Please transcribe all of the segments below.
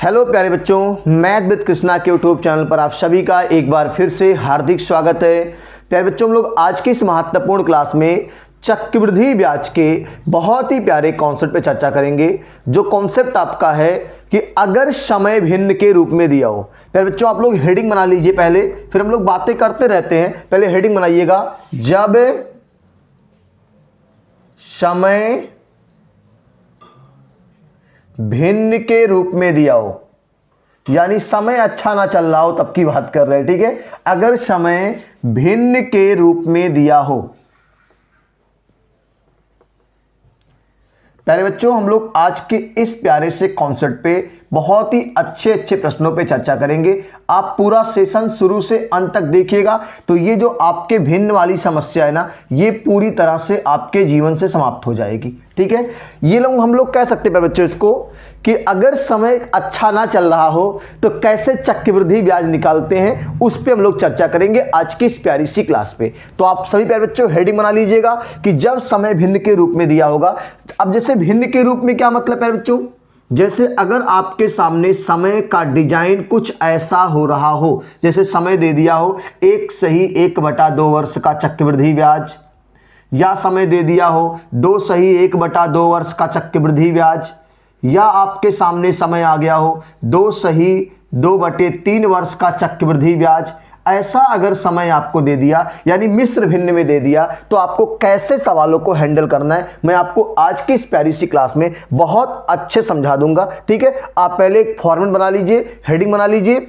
Hello प्यारे बच्चों, math with Krishna के यूट्यूब चैनल पर आप सभी का एक बार फिर से हार्दिक स्वागत है। प्यारे बच्चों, हम लोग आज की इस महत्वपूर्ण क्लास में चक्रवृद्धि ब्याज के बहुत ही प्यारे कॉन्सेप्ट पे चर्चा करेंगे। जो कॉन्सेप्ट आपका है कि अगर समय भिन्न के रूप में दिया हो। प्यारे बच्चों, आप लोग हेडिंग बना लीजिए पहले, फिर हम लोग बातें करते रहते हैं। पहले हेडिंग बनाइएगा, जब समय भिन्न के रूप में दिया हो, यानी समय अच्छा ना चल रहा हो तब की बात कर रहे हैं। ठीक है, अगर समय भिन्न के रूप में दिया हो। प्यारे बच्चों, हम लोग आज के इस प्यारे से कॉन्सेप्ट पे बहुत ही अच्छे प्रश्नों पे चर्चा करेंगे। आप पूरा सेशन शुरू से अंत तक देखिएगा तो ये जो आपके भिन्न वाली समस्या है ना, ये पूरी तरह से आपके जीवन से समाप्त हो जाएगी। ठीक है, ये लोग हम लोग कह सकते हैं प्यारे बच्चों इसको कि अगर समय अच्छा ना चल रहा हो तो कैसे चक्रवृद्धि ब्याज निकालते हैं, उस पे हम लोग चर्चा करेंगे आज की इस प्यारी सी क्लास पे। तो आप सभी प्यारे बच्चों हेडिंग बना लीजिएगा कि जब समय भिन्न के रूप में दिया होगा। अब जैसे भिन्न के रूप में क्या मतलब प्यारे बच्चों, जैसे अगर आपके सामने समय का डिजाइन कुछ ऐसा हो रहा हो, जैसे समय दे दिया हो 1 सही 1/2 वर्ष का चक्रवृद्धि ब्याज, या समय दे दिया हो 2 सही 1/2 वर्ष का चक्रवृद्धि ब्याज, या आपके सामने समय आ गया हो 2 सही 2/3 वर्ष का चक्रवृद्धि ब्याज। ऐसा अगर समय आपको दे दिया, यानी मिश्र भिन्न में दे दिया, तो आपको कैसे सवालों को हैंडल करना है मैं आपको आज की इस प्यारी सी क्लास में बहुत अच्छे समझा दूंगा। ठीक है, आप पहले एक फॉर्मेट बना लीजिए, हेडिंग बना लीजिए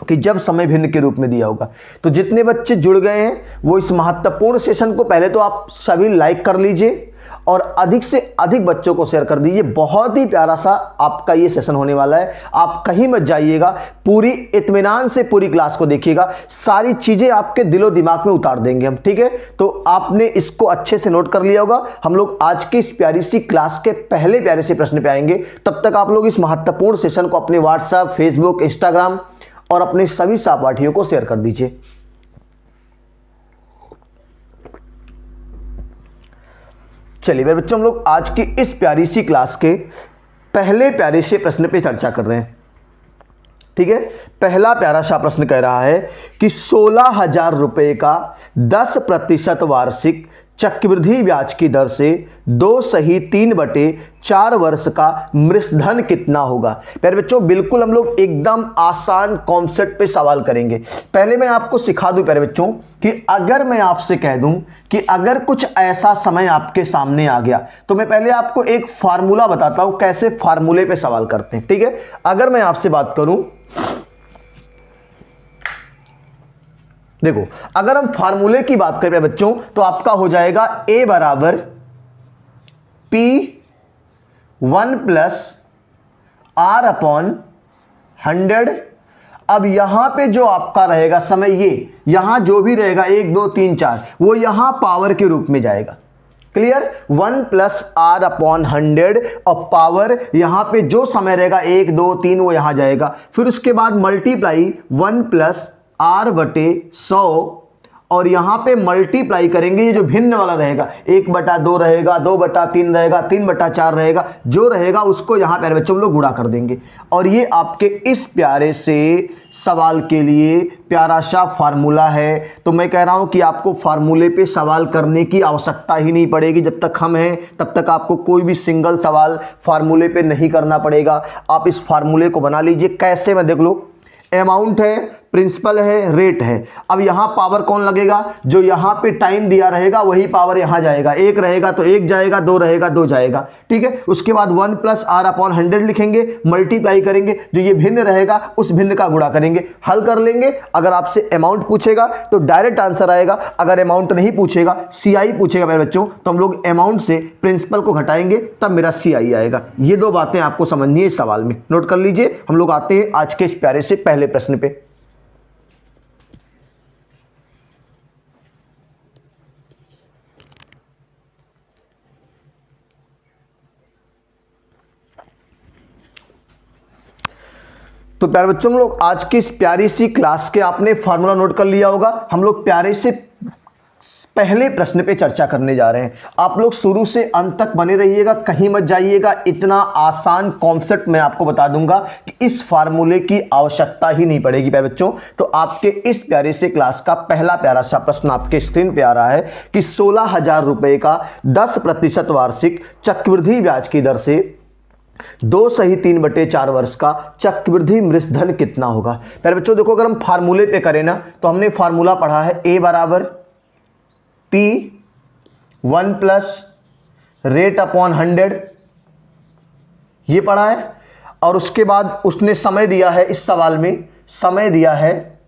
कि जब समय भिन्न के रूप में दिया होगा। तो जितने बच्चे जुड़ गए हैं वो इस महत्वपूर्ण सेशन को पहले तो आप सभी लाइक कर लीजिए और अधिक से अधिक बच्चों को शेयर कर दीजिए। बहुत ही प्यारा सा आपका ये सेशन होने वाला है, आप कहीं मत जाइएगा, पूरी इत्मीनान से पूरी क्लास को देखिएगा, सारी चीजें आपके दिलो दिमाग में उतार देंगे हम। ठीक है, तो आपने इसको अच्छे से नोट कर लिया होगा। हम लोग आज की इस प्यारी सी क्लास के पहले प्यारे से प्रश्न पे आएंगे। तब तक आप लोग इस महत्वपूर्ण सेशन को अपने व्हाट्सएप, फेसबुक, इंस्टाग्राम और अपने सभी सहपाठियों को शेयर कर दीजिए। चलिए मेरे बच्चों, हम लोग आज की इस प्यारी सी क्लास के पहले प्यारे से प्रश्न पे चर्चा कर रहे हैं। ठीक है, पहला प्यारा सा प्रश्न कह रहा है कि 16,000 रुपए का 10% वार्षिक चक्रवृद्धि ब्याज की दर से 2 सही 3/4 वर्ष का मृषधन कितना होगा। प्यारे बच्चों, बिल्कुल हम लोग एकदम आसान कॉन्सेप्ट पे सवाल करेंगे। पहले मैं आपको सिखा दूं प्यारे बच्चों कि अगर मैं आपसे कह दूं कि अगर कुछ ऐसा समय आपके सामने आ गया, तो मैं पहले आपको एक फार्मूला बताता हूं कैसे फार्मूले पे सवाल करते हैं। ठीक है, अगर मैं आपसे बात करूं, देखो अगर हम फार्मूले की बात करें बच्चों तो आपका हो जाएगा A बराबर P1 प्लस R/100। अब यहां पे जो आपका रहेगा समय, ये यहां जो भी रहेगा 1 2 3 4, वो यहां पावर के रूप में जाएगा। क्लियर, 1 प्लस R/100 और पावर यहां पे जो समय रहेगा 1 2 3 वो यहां जाएगा। फिर उसके बाद मल्टीप्लाई 1 प्लस R/100 और यहां पे मल्टीप्लाई करेंगे, ये जो भिन्न वाला रहेगा 1/2 रहेगा, 2/3 रहेगा, 3/4 रहेगा, जो रहेगा उसको यहां प्यारे बच्चों हम लोग गुणा कर देंगे। और ये आपके इस प्यारे से सवाल के लिए प्यारा सा फार्मूला है। तो मैं कह रहा हूं कि आपको फार्मूले पे सवाल करने की आवश्यकता ही नहीं पड़ेगी। जब तक हम हैं तब तक आपको कोई भी सिंगल सवाल फार्मूले पे नहीं करना पड़ेगा। आप इस फार्मूले को बना लीजिए। कैसे, मैं देख लो, अमाउंट है, प्रिंसिपल है, रेट है। अब यहां पावर कौन लगेगा, जो यहां पे टाइम दिया रहेगा वही पावर यहां जाएगा। 1 रहेगा तो 1 जाएगा, 2 रहेगा 2 जाएगा। ठीक है, उसके बाद 1 प्लस R/100 लिखेंगे, मल्टीप्लाई करेंगे, जो ये भिन्न रहेगा उस भिन्न का गुणा करेंगे, हल कर लेंगे। अगर आपसे अमाउंट पूछेगा तो डायरेक्ट आंसर आएगा, अगर अमाउंट नहीं पूछेगा, CI पूछेगा मेरे बच्चों, तो हम लोग अमाउंट से प्रिंसिपल को घटाएंगे, तब मेरा CI आएगा। ये 2 बातें आपको समझनी है इस सवाल में, नोट कर लीजिए। हम लोग आते हैं आज के इस प्यारे से पहले प्रश्न पे। तो प्यारे बच्चों, हम लोग आज की इस प्यारी सी क्लास के आपने फार्मूला नोट कर लिया होगा। हम लोग प्यारे से पहले प्रश्न पे चर्चा करने जा रहे हैं। आप लोग शुरू से अंत तक बने रहिएगा, कहीं मत जाइएगा। इतना आसान कॉन्सेप्ट मैं आपको बता दूंगा कि इस फार्मूले की आवश्यकता ही नहीं पड़ेगी प्यारे बच्चों। तो आपके इस प्यारे से क्लास का पहला प्यारा सा प्रश्न आपके स्क्रीन पे आ रहा है कि 16,000 रुपए का 10% वार्षिक चक्रवृद्धि ब्याज की दर से 2/3/4 वर्ष का चक्रवृद्धि मृषधन कितना होगा। प्यारे बच्चों देखो, अगर हम फार्मूले पे करें ना तो हमने फार्मूला पढ़ा है A बराबर P1 प्लस रेट अपॉन 100, ये पढ़ा है। और उसके बाद उसने समय दिया है, इस सवाल में समय दिया है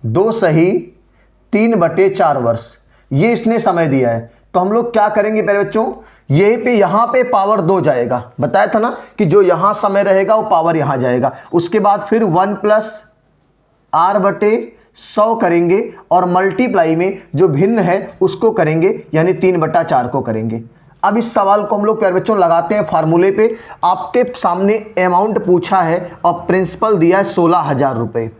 2/3/4 वर्ष, ये इसने समय दिया है। तो हम लोग क्या करेंगे प्यारे बच्चों, ये पे यहां पे पावर 2 जाएगा, बताया था ना कि जो यहां समय रहेगा वो पावर यहां जाएगा। उसके बाद फिर 1 प्लस R/100 करेंगे और मल्टीप्लाई में जो भिन्न है उसको करेंगे, यानी 3/4 को करेंगे। अब इस सवाल को हम लोग प्यारे बच्चों लगाते हैं फार्मूले पे। आपके सामने अमाउंट पूछा है और प्रिंसिपल दिया है 16,000 रुपए,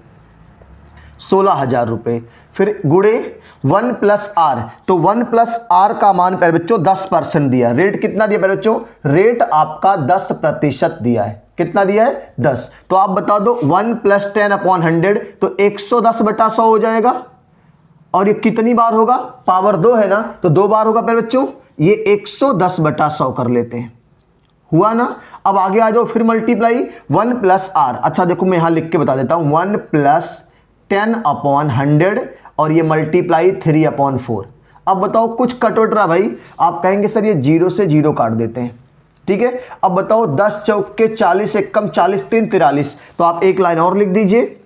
16,000 रुपए, फिर गुड़े 1 प्लस R। तो 1 प्लस R का मान प्यारे बच्चों 10% दिया है। रेट कितना दिया प्यारे बच्चों, रेट आपका 10% दिया है। कितना दिया है, 10। तो आप बता दो 1 प्लस 10/100 तो 110/100 हो जाएगा। और ये कितनी बार होगा, पावर 2 है ना, तो 2 बार होगा प्यारे बच्चों। ये 110/100 कर लेते हैं, हुआ ना। अब आगे आ जाओ, फिर मल्टीप्लाई 1 प्लस R। अच्छा देखो मैं यहां लिख के बता देता हूं, 1 प्लस 10/100 और ये मल्टीप्लाई 3/4। अब बताओ कुछ कटौट रहा भाई, आप कहेंगे सर ये 0 से 0 काट देते हैं, ठीक है। अब बताओ 10 चौक के 40, एक कम 40 3 43। तो आप एक लाइन और लिख दीजिए,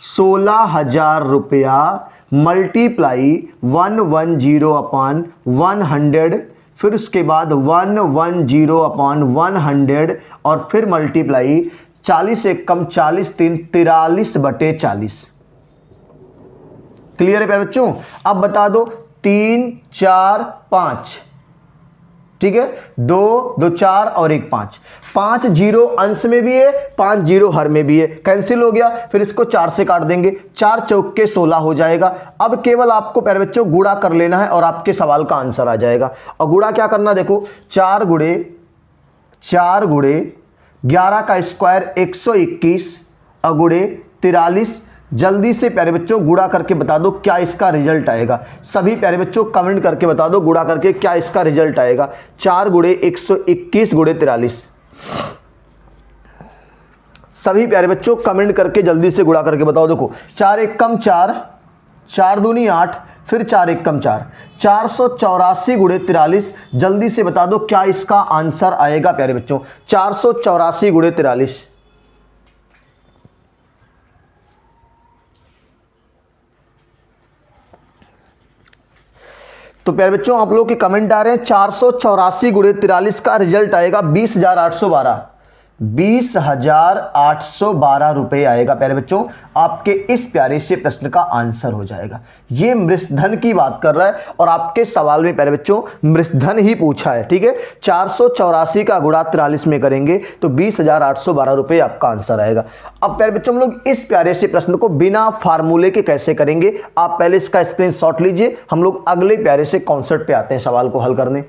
16,000 रुपया मल्टीप्लाई 110/100, फिर उसके बाद 110/100 और फिर मल्टीप्लाई 40 एक कम 40 3 43/40। क्लियर है प्यारे बच्चों। अब बता दो 3 4 5, ठीक है, 2 2 4 और 1 5। 5 0 अंश में भी है, 5 0 हर में भी है, कैंसिल हो गया। फिर इसको 4 से काट देंगे, 4 चौक के 16 हो जाएगा। अब केवल आपको प्यारे बच्चों गुणा कर लेना है और आपके सवाल का आंसर आ जाएगा। और गुणा क्या करना, देखो 4 गुणे 11 का स्क्वायर 121 और गुणे 43। जल्दी से प्यारे बच्चों गुणा करके बता दो क्या इसका रिजल्ट आएगा। सभी प्यारे बच्चों कमेंट करके बता दो गुणा करके क्या इसका रिजल्ट आएगा। 4 गुणे 121 गुणे 43। सभी प्यारे बच्चों कमेंट करके जल्दी से गुणा करके बताओ। देखो 4 एक कम 4, 4 दूनी 8, फिर 4 एक कम 4, 484 गुणे 43। जल्दी से बता दो क्या इसका आंसर आएगा प्यारे बच्चों, 484 गुणे 43। तो प्यारे बच्चों आप लोग के कमेंट आ रहे हैं, 484 गुणे 43 का रिजल्ट आएगा 20,812, 20,812 रुपए आएगा प्यारे बच्चों। आपके इस प्यारे से प्रश्न का आंसर हो जाएगा। ये मृषधन की बात कर रहा है और आपके सवाल में प्यारे बच्चों मृषधन ही पूछा है, ठीक है। 484 का गुणा 43 में करेंगे तो 20,812 रुपए आपका आंसर आएगा। अब प्यारे बच्चों हम लोग इस प्यारे से प्रश्न को बिना फार्मूले के कैसे करेंगे, आप पहले इसका स्क्रीनशॉट लीजिए। हम लोग अगले प्यारे से कॉन्सेप्ट पे आते हैं सवाल को हल करने।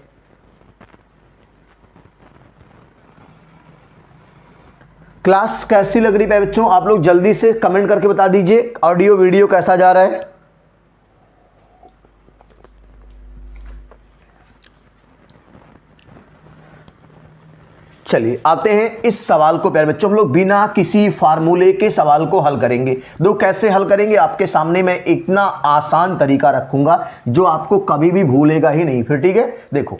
क्लास कैसी लग रही है बच्चों, आप लोग जल्दी से कमेंट करके बता दीजिए। ऑडियो वीडियो कैसा जा रहा है। चलिए आते हैं इस सवाल को प्यारे बच्चों, हम लोग बिना किसी फार्मूले के सवाल को हल करेंगे। दो कैसे हल करेंगे आपके सामने मैं इतना आसान तरीका रखूंगा जो आपको कभी भी भूलेगा ही नहीं फिर, ठीक है। देखो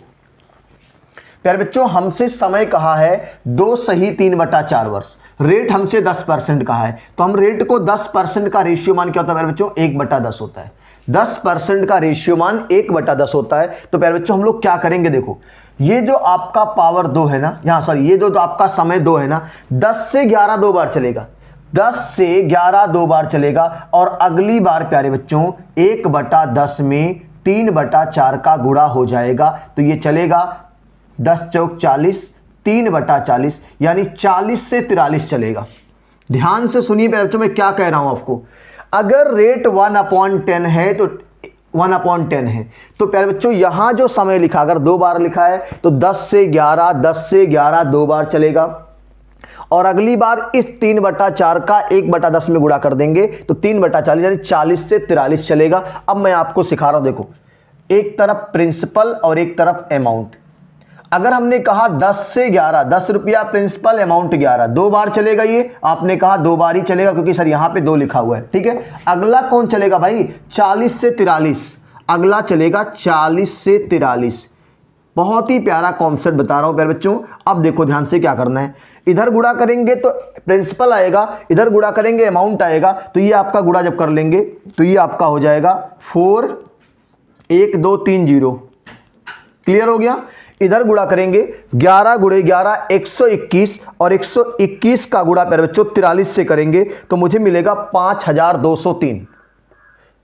प्यारे बच्चों हमसे समय कहा है 2/3/4 वर्ष, रेट हमसे 10% कहा है। तो हम रेट को 10% का रेशियो मान क्या होता है प्यारे बच्चों, 1/10 होता है। 10% का रेशियो मान 1/10 होता है। तो प्यारे बच्चों हम लोग क्या करेंगे, देखो ये जो आपका पावर 2 है ना, यहाँ सॉरी ये जो आपका समय 2 है ना, 10 से 11 2 बार चलेगा, 10 से 11 2 बार चलेगा। और अगली बार प्यारे बच्चों 1/10 में 3/4 का गुणा हो जाएगा। तो ये चलेगा 10 चौक 40, 3/40 यानी 40 से 43 चलेगा। ध्यान से सुनिए प्यारे बच्चों मैं क्या कह रहा हूं आपको। अगर रेट 1/10 है तो 1/10 है। तो प्यारे बच्चों यहाँ जो समय लिखा, अगर 2 बार लिखा है तो 10 से 11, 10 से 11 2 बार चलेगा, और अगली बार इस 3/4 का 1/10 में गुणा कर देंगे तो 3/40 यानी 40 से 43 चलेगा। अब मैं आपको सिखा रहा हूं, देखो एक तरफ प्रिंसिपल और एक तरफ अमाउंट। अगर हमने कहा 10 से 11, 10 रुपया प्रिंसिपल, अमाउंट 11, 2 बार चलेगा, ये आपने कहा 2 बार ही चलेगा क्योंकि सर यहां पे 2 लिखा हुआ है, ठीक है। अगला कौन चलेगा भाई, 40 से 43, अगला चलेगा 40 से 43। बहुत ही प्यारा कॉन्सेप्ट बता रहा हूं प्यारे बच्चों। अब देखो ध्यान से क्या करना है, इधर गुणा करेंगे तो प्रिंसिपल आएगा, इधर गुणा करेंगे अमाउंट आएगा, तो ये आपका गुणा जब कर लेंगे तो ये आपका हो जाएगा 4 1 2 3 0। क्लियर हो गया। इधर गुणा करेंगे 11 × 11 121, और 121 का गुणा प्यारे बच्चों 43 से करेंगे तो मुझे मिलेगा 5203,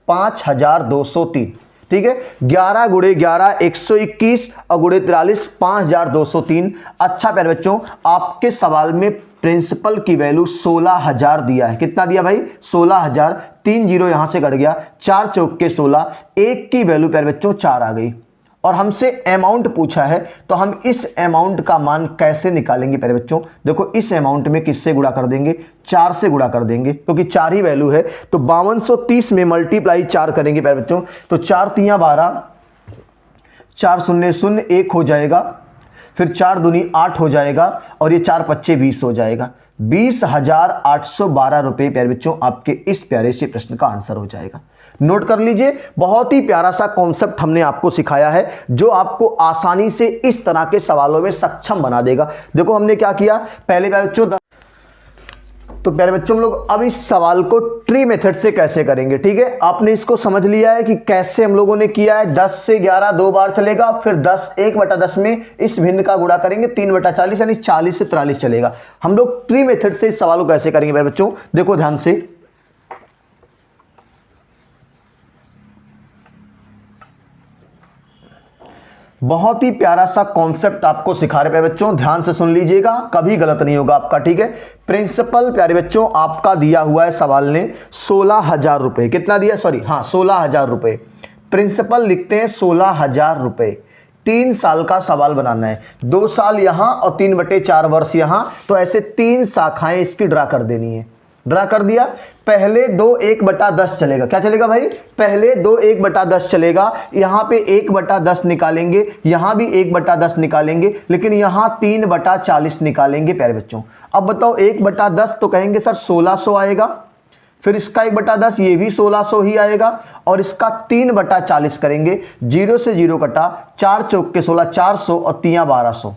5203, ठीक है। 11 × 11 121 और गुणे 43 5203। अच्छा प्यारे बच्चों, आपके सवाल में प्रिंसिपल की वैल्यू 16,000 दिया है। कितना दिया भाई, 16,000। 3 0 यहां से कट गया, 4 चौक के 16, 1 की वैल्यू प्यारे बच्चों 4 आ गई। और हमसे अमाउंट पूछा है तो हम इस अमाउंट का मान कैसे निकालेंगे प्यारे बच्चों, देखो इस अमाउंट में किससे गुणा कर देंगे, 4 से गुणा कर देंगे क्योंकि 4 ही वैल्यू है। तो 5230 में मल्टीप्लाई 4 करेंगे प्यारे बच्चों, तो 4 3 12, 4 0 0 1 हो जाएगा, फिर 4 दूनी 8 हो जाएगा, और ये 4 5 20 हो जाएगा। 20,812 रुपए प्यारे बच्चों आपके इस प्यारे से प्रश्न का आंसर हो जाएगा। नोट कर लीजिए, बहुत ही प्यारा सा कॉन्सेप्ट हमने आपको सिखाया है जो आपको आसानी से इस तरह के सवालों में सक्षम बना देगा। देखो हमने क्या किया, पहले प्यारे बच्चों, तो प्यारे बच्चों हम लोग अब इस सवाल को ट्री मेथड से कैसे करेंगे, ठीक है। आपने इसको समझ लिया है कि कैसे हम लोगों ने किया है। 10 से 11 2 बार चलेगा, फिर 10 1/10 में इस भिन्न का गुणा करेंगे 3/40 यानी 40 से 43 चलेगा। हम लोग ट्री मेथड से इस सवाल को कैसे करेंगे प्यारे बच्चों, देखो ध्यान से। बहुत ही प्यारा सा कॉन्सेप्ट आपको सिखा रहे हैं बच्चों, ध्यान से सुन लीजिएगा, कभी गलत नहीं होगा आपका, ठीक है। प्रिंसिपल प्यारे बच्चों आपका दिया हुआ है सवाल ने 16,000 रुपए, कितना दिया, सॉरी हाँ 16,000 रुपए। प्रिंसिपल लिखते हैं 16,000 रुपए। 3 साल का सवाल बनाना है, 2 साल यहां और 3/4 वर्ष यहां, तो ऐसे 3 शाखाएं इसकी ड्रा कर देनी है। ड्रा कर दिया, पहले 2 1/10 चलेगा, क्या चलेगा भाई, पहले 2 1/10 चलेगा। यहां पे 1/10 निकालेंगे, यहां भी 1/10 निकालेंगे, लेकिन यहां 3/40 निकालेंगे प्यारे बच्चों। अब बताओ 1/10 तो कहेंगे सर 1600 आएगा, फिर इसका 1/10 ये भी 1600 ही आएगा, और इसका 3/40 करेंगे, 0 से 0 कटा, 4 चौक के 16, 400 और 3 1200,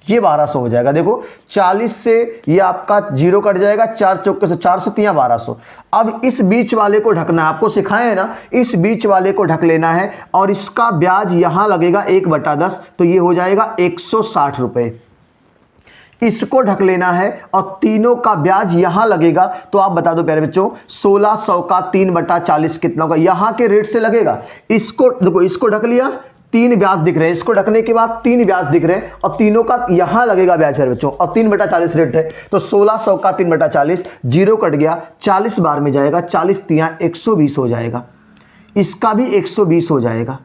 ये 1200 हो जाएगा। देखो 40 से ये आपका 0 कट जाएगा, 4 चौके से 400, 3 1200। अब इस बीच वाले को ढकना है, आपको सिखाए है ना, इस बीच वाले को ढक लेना है, और इसका ब्याज यहां लगेगा 1/10, तो ये हो जाएगा 160 रुपए। इसको ढक लेना है और तीनों का ब्याज यहां लगेगा, तो आप बता दो प्यारे बच्चों 1600 का 3/40 कितना होगा, यहां के रेट से लगेगा। इसको देखो, इसको ढक लिया, 3 ब्याज दिख रहे हैं, इसको ढकने के बाद 3 ब्याज दिख रहे हैं, और तीनों का यहां लगेगा ब्याज प्यारे बच्चों, और 3/40 रेट है, तो 1600 का 3/40, 0 कट गया, 40 बार में जाएगा, 40 3 120 हो जाएगा, इसका भी 120 हो जाएगा,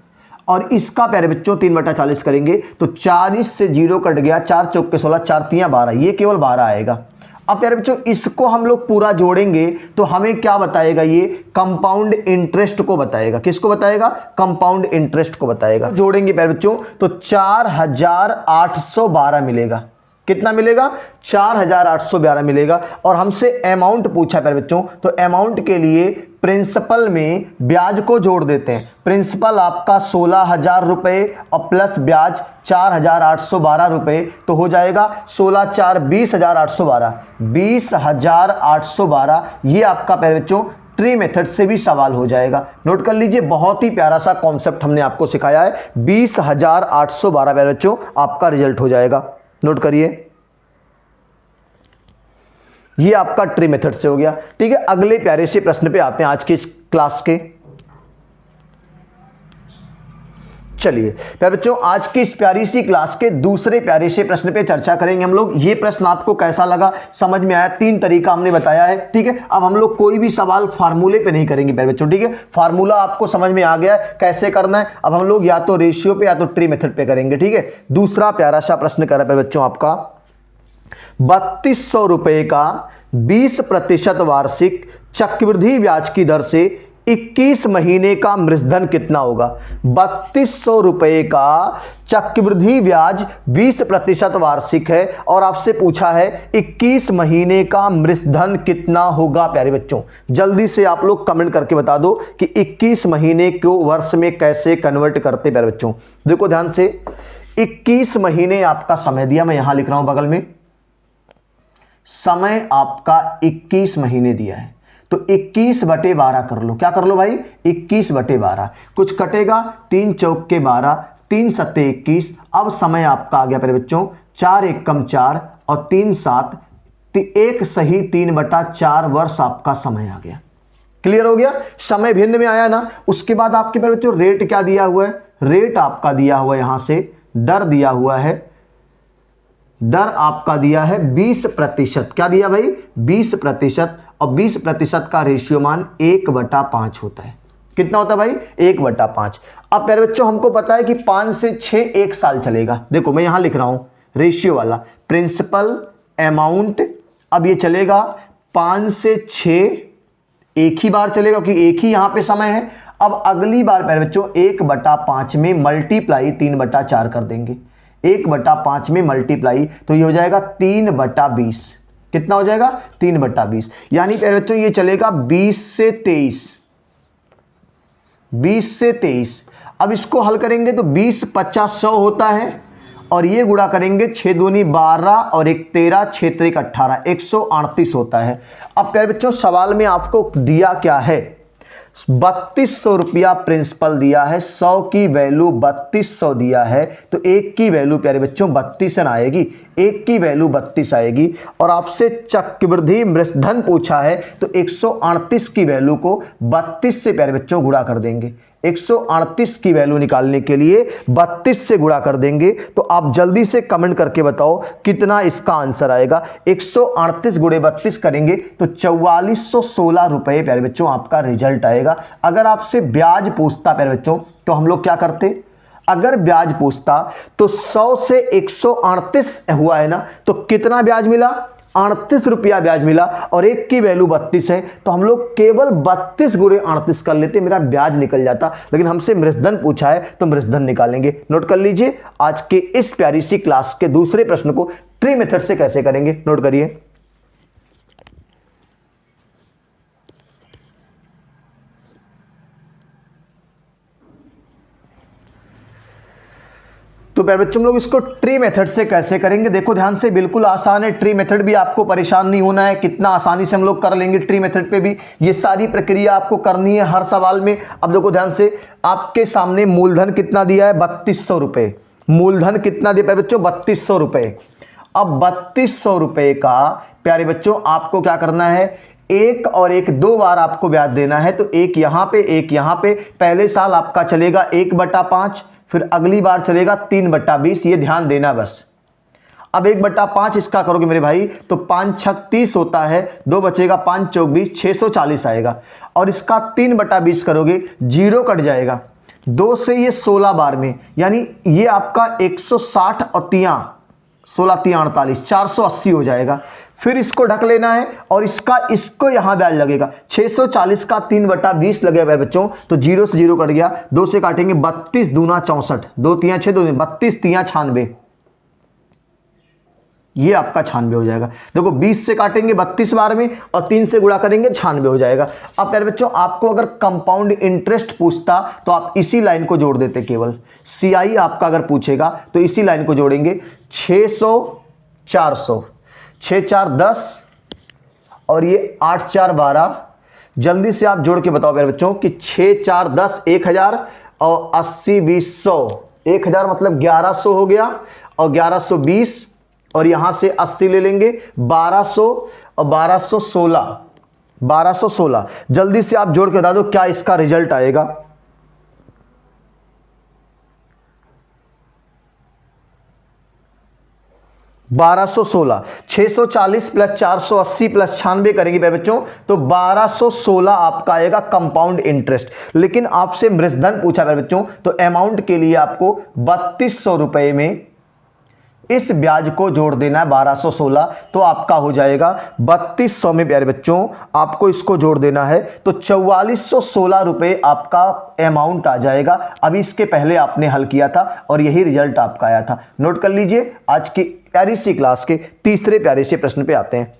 और इसका प्यारे बच्चों 3/40 करेंगे तो 40 से 0 कट गया, 4 चौक के 16, 4 3 12, ये केवल 12 आएगा। अब प्यारे बच्चों इसको हम लोग पूरा जोड़ेंगे तो हमें क्या बताएगा, ये कंपाउंड इंटरेस्ट को बताएगा। किसको बताएगा, कंपाउंड इंटरेस्ट को बताएगा। जोड़ेंगे प्यारे बच्चों तो 4812 मिलेगा। कितना मिलेगा, 4812 मिलेगा। और हमसे अमाउंट पूछा प्यारे बच्चों, तो अमाउंट के लिए प्रिंसिपल में ब्याज को जोड़ देते हैं। प्रिंसिपल आपका 16,000 रुपए और प्लस ब्याज 4,812 रुपए, तो हो जाएगा 16 4 20,812, 20,812। ये आपका प्यारे बच्चों ट्री मेथड से भी सवाल हो जाएगा। नोट कर लीजिए, बहुत ही प्यारा सा कॉन्सेप्ट हमने आपको सिखाया है। 20,812 प्यारे बच्चों आपका रिजल्ट हो जाएगा। नोट करिए, ये आपका ट्री मेथड से हो गया। ठीक है, अगले प्यारे से प्रश्न पे आते हैं आज के इस क्लास के। चलिए प्यारे बच्चों, आज की इस प्यारी सी क्लास के दूसरे प्यारे से प्रश्न पे चर्चा करेंगे हम लोग। ये प्रश्न आपको कैसा लगा, समझ में आया? 3 तरीका हमने बताया है, ठीक है। अब हम लोग कोई भी सवाल फार्मूले पे नहीं करेंगे प्यारे बच्चों, ठीक है। फार्मूला आपको समझ में आ गया है कैसे करना है। अब हम लोग या तो रेशियो पे या तो ट्री मेथड पे करेंगे, ठीक है। दूसरा प्यारा सा प्रश्न कर रहा है बच्चों आपका, 3200 रुपए का 20% वार्षिक चक्रवृद्धि ब्याज की दर से 21 महीने का मृतधन कितना होगा। 3200 रुपए का चक्रवृद्धि ब्याज 20% वार्षिक है और आपसे पूछा है 21 महीने का मृतधन कितना होगा। प्यारे बच्चों जल्दी से आप लोग कमेंट करके बता दो कि 21 महीने को वर्ष में कैसे कन्वर्ट करते। प्यारे बच्चों देखो ध्यान से, 21 महीने आपका समय दिया, मैं यहां लिख रहा हूं बगल में, समय आपका 21 महीने दिया है, तो 21/12 कर लो। क्या कर लो भाई? 21/12। कुछ कटेगा, 3 चौक के 12, 3 सत्ते 21। अब समय आपका आ गया प्यारे बच्चों 4 एकम 4 और 3 7, 1 सही 3/4 वर्ष आपका समय आ गया। क्लियर हो गया? समय भिन्न में आया ना। उसके बाद आपके प्यारे बच्चों रेट क्या दिया हुआ है? रेट आपका दिया हुआ है, यहां से दर दिया हुआ है, दर आपका दिया है 20%। क्या दिया भाई? 20%। और 20% का रेशियो मान 1/5 होता है। कितना होता है भाई? 1/5। अब प्यारे बच्चों हमको पता है कि 5 से 6 1 साल चलेगा। देखो मैं यहां लिख रहा हूं रेशियो वाला, प्रिंसिपल अमाउंट। अब ये चलेगा 5 से 6 एक ही बार चलेगा क्योंकि एक ही यहां पे समय है। अब अगली बार प्यारे बच्चों 1/5 में मल्टीप्लाई 3/4 कर देंगे। 1/5 में मल्टीप्लाई तो ये हो जाएगा 3/20। कितना हो जाएगा? 3/20। यानी प्यारे बच्चों ये चलेगा 20 से 23। 20 से 23। अब इसको हल करेंगे तो 20 50 100 होता है और ये गुणा करेंगे 6 दूनी 12 और 1 13, 6 3 18, 138 होता है। अब प्यारे बच्चों सवाल में आपको दिया क्या है? 3200 रुपया प्रिंसिपल दिया है, 100 की वैल्यू 3200 दिया है, तो 1 की वैल्यू प्यारे बच्चों 32 आएगी। 1 की वैल्यू 32 आएगी और आपसे चक्रवृद्धि मृतधन पूछा है तो 138 की वैल्यू को 32 से प्यारे बच्चों गुणा कर देंगे। 138 की वैल्यू निकालने के लिए 32 से गुणा कर देंगे। तो आप जल्दी से कमेंट करके बताओ कितना इसका आंसर आएगा। 138 गुणे 32 करेंगे तो 4416 रुपए प्यारे बच्चों आपका रिजल्ट आएगा। अगर आपसे ब्याज पूछता प्यारे बच्चों तो हम लोग क्या करते? अगर ब्याज पूछता तो 100 से 138 हुआ है ना, तो कितना ब्याज मिला? 38 रुपया ब्याज मिला और 1 की वैल्यू 32 है, तो हम लोग केवल 32 गुणे 38 कर लेते, मेरा ब्याज निकल जाता। लेकिन हमसे मृतधन पूछा है तो मृतधन निकालेंगे। नोट कर लीजिए आज के इस प्यारी सी क्लास के दूसरे प्रश्न को ट्री मेथड से कैसे करेंगे, नोट करिए। तो प्यारे बच्चों हम लोग इसको ट्री मेथड से कैसे करेंगे, देखो ध्यान से, बिल्कुल आसान है। ट्री मेथड भी आपको परेशान नहीं होना है, कितना आसानी से हम लोग कर लेंगे। ट्री मेथड पे भी ये सारी प्रक्रिया आपको करनी है हर सवाल में। अब देखो ध्यान से, आपके सामने मूलधन कितना दिया है? 3200 रुपए। मूलधन कितना दिया प्यारे बच्चों? 3200 रुपए। अब 3200 रुपए का प्यारे बच्चों आपको क्या करना है? 1 और 1 2 बार आपको ब्याज देना है, तो 1 यहां पे 1 यहां पे। पहले साल आपका चलेगा 1/5, फिर अगली बार चलेगा 3/20। ये ध्यान देना बस। अब 1/5 इसका करोगे मेरे भाई तो 5 6 30 होता है, 2 बचेगा, 5 चौक 20, 640 आएगा। और इसका 3/20 करोगे, 0 कट जाएगा, 2 से ये 16 बार में, यानी ये आपका 160 और 16 3 48, 480 हो जाएगा। फिर इसको ढक लेना है और इसको यहां ब्याज लगेगा। 640 का 3/20 लगेगा बच्चों, तो 0 से 0 कट गया, 2 से काटेंगे, 32 दूना 64, 2 3 6 2 32 3 96, ये आपका 96 हो जाएगा। देखो 20 से काटेंगे 32 बार में और 3 से गुणा करेंगे 96 हो जाएगा। अब प्यारे बच्चों आपको अगर कंपाउंड इंटरेस्ट पूछता तो आप इसी लाइन को जोड़ देते, केवल CI आपका अगर पूछेगा तो इसी लाइन को जोड़ेंगे। 600 400, 6 4 10 और ये 8 4 12। जल्दी से आप जोड़ के बताओ प्यारे बच्चों कि 6 4 10 1000 और 80 20 100, 1000 मतलब 1100 हो गया और 1120 और यहां से 80 ले लेंगे, 1200 और 1216, 1216। जल्दी से आप जोड़ के बता दो क्या इसका रिजल्ट आएगा। 1216, 640 प्लस 480 प्लस 96 करेंगे प्यारे बच्चों तो 1216 आपका आएगा कंपाउंड इंटरेस्ट। लेकिन आपसे मृतधन पूछा प्यारे बच्चों तो अमाउंट के लिए आपको 3200 रुपए में इस ब्याज को जोड़ देना है 1216, तो आपका हो जाएगा 3200 में प्यारे बच्चों आपको इसको जोड़ देना है तो 4416 रुपए आपका अमाउंट आ जाएगा। अभी इसके पहले आपने हल किया था और यही रिजल्ट आपका आया था। नोट कर लीजिए। आज की प्यारी सी क्लास के तीसरे प्यारे से प्रश्न पे आते हैं।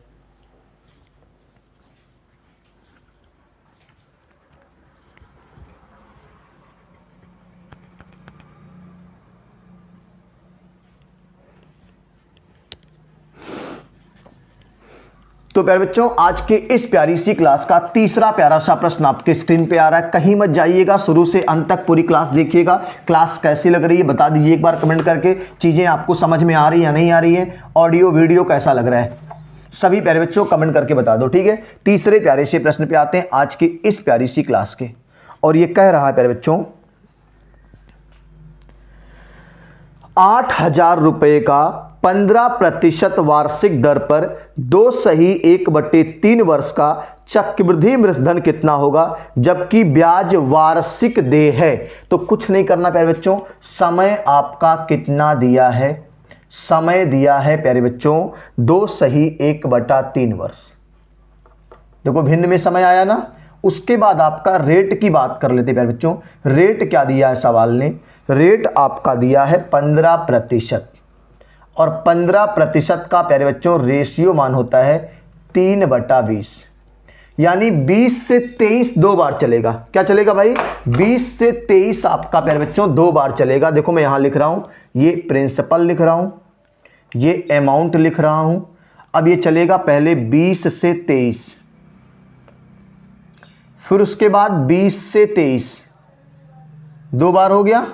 तो प्यारे बच्चों आज के इस प्यारी सी क्लास का तीसरा प्यारा सा प्रश्न आपके स्क्रीन पे आ रहा है। कहीं मत जाइएगा, शुरू से अंत तक पूरी क्लास देखिएगा। क्लास कैसी लग रही है बता दीजिए एक बार कमेंट करके। चीज़ें आपको समझ में आ रही या नहीं आ रही है, ऑडियो वीडियो कैसा लग रहा है, सभी प्यारे बच्चों कमेंट करके बता दो। ठीक है, तीसरे प्यारे से प्रश्न पे आते हैं आज की इस प्यारी सी क्लास के। और ये कह रहा है प्यारे बच्चों 8,000 रुपए का 15% वार्षिक दर पर 2/1/3 वर्ष का चक्रवृद्धि मृतधन कितना होगा जबकि ब्याज वार्षिक देय है। तो कुछ नहीं करना प्यारे बच्चों, समय आपका कितना दिया है, समय दिया है प्यारे बच्चों 2/1/3 वर्ष। देखो भिन्न में समय आया ना। उसके बाद आपका रेट की बात कर लेते प्यारे बच्चों। रेट क्या दिया है सवाल ने, रेट आपका दिया है 15% और 15% का प्यारे बच्चों रेशियो मान होता है 3/20, यानी 20 से 23 दो बार चलेगा। क्या चलेगा भाई, 20 से 23 आपका प्यारे बच्चों दो बार चलेगा। देखो मैं यहां लिख रहा हूं, ये प्रिंसिपल लिख रहा हूं, ये अमाउंट लिख रहा हूं। अब ये चलेगा पहले 20 से 23, फिर उसके बाद 20 से 23 दो बार हो गया।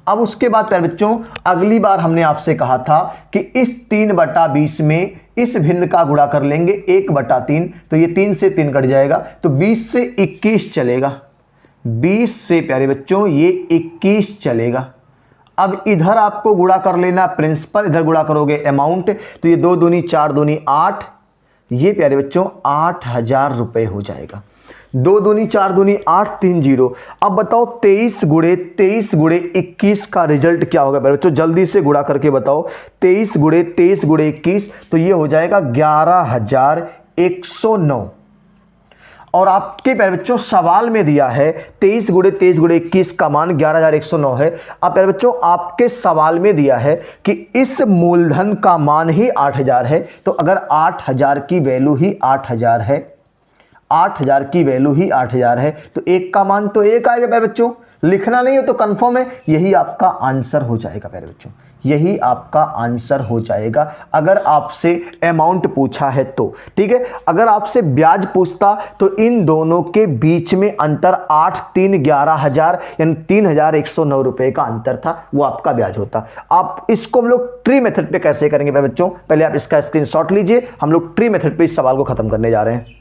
अब उसके बाद प्यारे बच्चों अगली बार हमने आपसे कहा था कि इस 3/20 में इस भिन्न का गुणा कर लेंगे 1/3, तो ये 3 से 3 कट जाएगा तो 20 से 21 चलेगा। 20 से प्यारे बच्चों ये 21 चलेगा। अब इधर आपको गुणा कर लेना प्रिंसिपल, इधर गुणा करोगे अमाउंट, तो ये 2 दूनी 4 दूनी 8, ये प्यारे बच्चों 8,000 रुपए हो जाएगा। 2 दूनी 4 दूनी 8 3 0। अब बताओ 23 गुणे 21 का रिजल्ट क्या होगा प्यारे बच्चों, जल्दी से गुणा करके बताओ। 23 गुणे 21 तो ये हो जाएगा 11,109। और आपके प्यारे बच्चों सवाल में दिया है 23 गुणे 21 का मान 11,109 है। अब प्यारे बच्चों आपके सवाल में दिया है कि इस मूलधन का मान ही 8,000 है। तो अगर 8,000 की वैल्यू ही 8,000 है, 8,000 की वैल्यू ही 8,000 है तो एक का मान तो एक आएगा प्यारे बच्चों। लिखना नहीं हो तो कंफर्म है, यही आपका आंसर हो जाएगा प्यारे बच्चों, यही आपका आंसर हो जाएगा अगर आपसे अमाउंट पूछा है तो। ठीक है, अगर आपसे ब्याज पूछता तो इन दोनों के बीच में अंतर 8 3 11,000 यानी 3,109 रुपए का अंतर था, वो आपका ब्याज होता। आप इसको हम लोग ट्री मेथड पे कैसे करेंगे प्यारे बच्चों, पहले आप इसका स्क्रीनशॉट लीजिए। हम लोग ट्री मेथड पे इस सवाल को खत्म करने जा रहे हैं।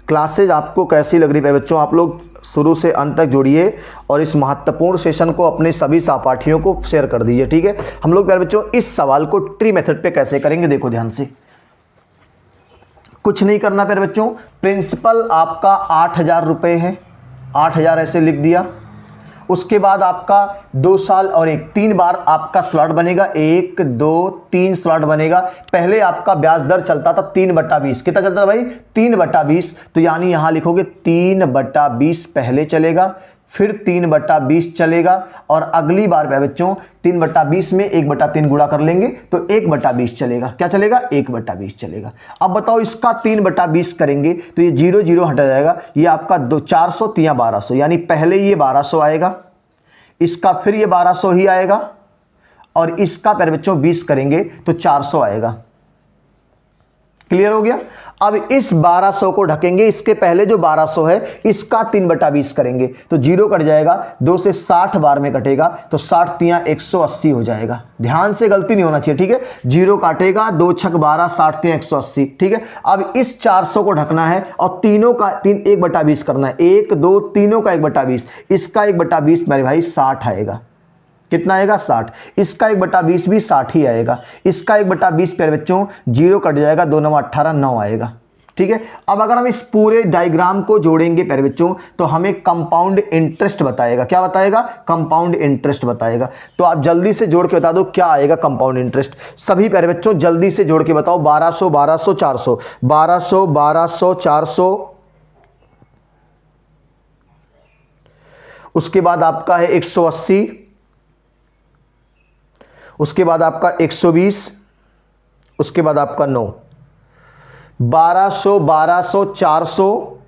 क्लासेज आपको कैसी लग रही है बच्चों, आप लोग शुरू से अंत तक जुड़िए और इस महत्वपूर्ण सेशन को अपने सभी सहपाठियों को शेयर कर दीजिए। ठीक है, हम लोग प्यारे बच्चों इस सवाल को ट्री मेथड पे कैसे करेंगे देखो ध्यान से। कुछ नहीं करना प्यारे बच्चों, प्रिंसिपल आपका 8,000 रुपये है, 8,000 ऐसे लिख दिया। उसके बाद आपका 2 साल और 1 3 बार आपका स्लॉट बनेगा, 1 2 3 स्लॉट बनेगा। पहले आपका ब्याज दर चलता था 3/20, कितना चलता था भाई 3/20, तो यानी यहां लिखोगे 3/20 पहले चलेगा, फिर 3/20 चलेगा और अगली बार बच्चों 3/20 में 1/3 गुणा कर लेंगे तो 1/20 चलेगा। क्या चलेगा 1/20 चलेगा। अब बताओ इसका 3/20 करेंगे तो ये 0 0 हट जाएगा, ये आपका 400 3 1200, यानी पहले ये 1200 आएगा, इसका फिर ये 1200 ही आएगा और इसका प्यारे बच्चों 20 करेंगे तो 400 आएगा। क्लियर हो गया। अब इस 1200 को ढकेंगे, इसके पहले जो 1200 है इसका 3/20 करेंगे तो 0 कट जाएगा, 2 से 60 बार में कटेगा तो 60 तियां 180 हो जाएगा। ध्यान से, गलती नहीं होना चाहिए, ठीक है। 0 काटेगा, 2 छक 12, 60 तियां 180, ठीक है। अब इस 400 को ढकना है और तीनों का 1/20 करना है, 1 2 तीनों का 1/20, इसका 1/20 मेरे भाई 60 आएगा। कितना आएगा? 60। इसका 1/20 भी 60 ही आएगा। इसका 1/20 प्यारे बच्चों 0 कट जाएगा, 2 9 18, 9 आएगा, ठीक है। अब अगर हम इस पूरे डायग्राम को जोड़ेंगे प्यारे बच्चों तो हमें कंपाउंड इंटरेस्ट बताएगा। क्या बताएगा? कंपाउंड इंटरेस्ट बताएगा। तो आप जल्दी से जोड़ के बता दो क्या आएगा कंपाउंड इंटरेस्ट। सभी प्यारे बच्चों जल्दी से जोड़ के बताओ। 1200 1200 400, 1200 1200 400, उसके बाद आपका है 180, उसके बाद आपका 120, उसके बाद आपका 9। 1200 1200 400,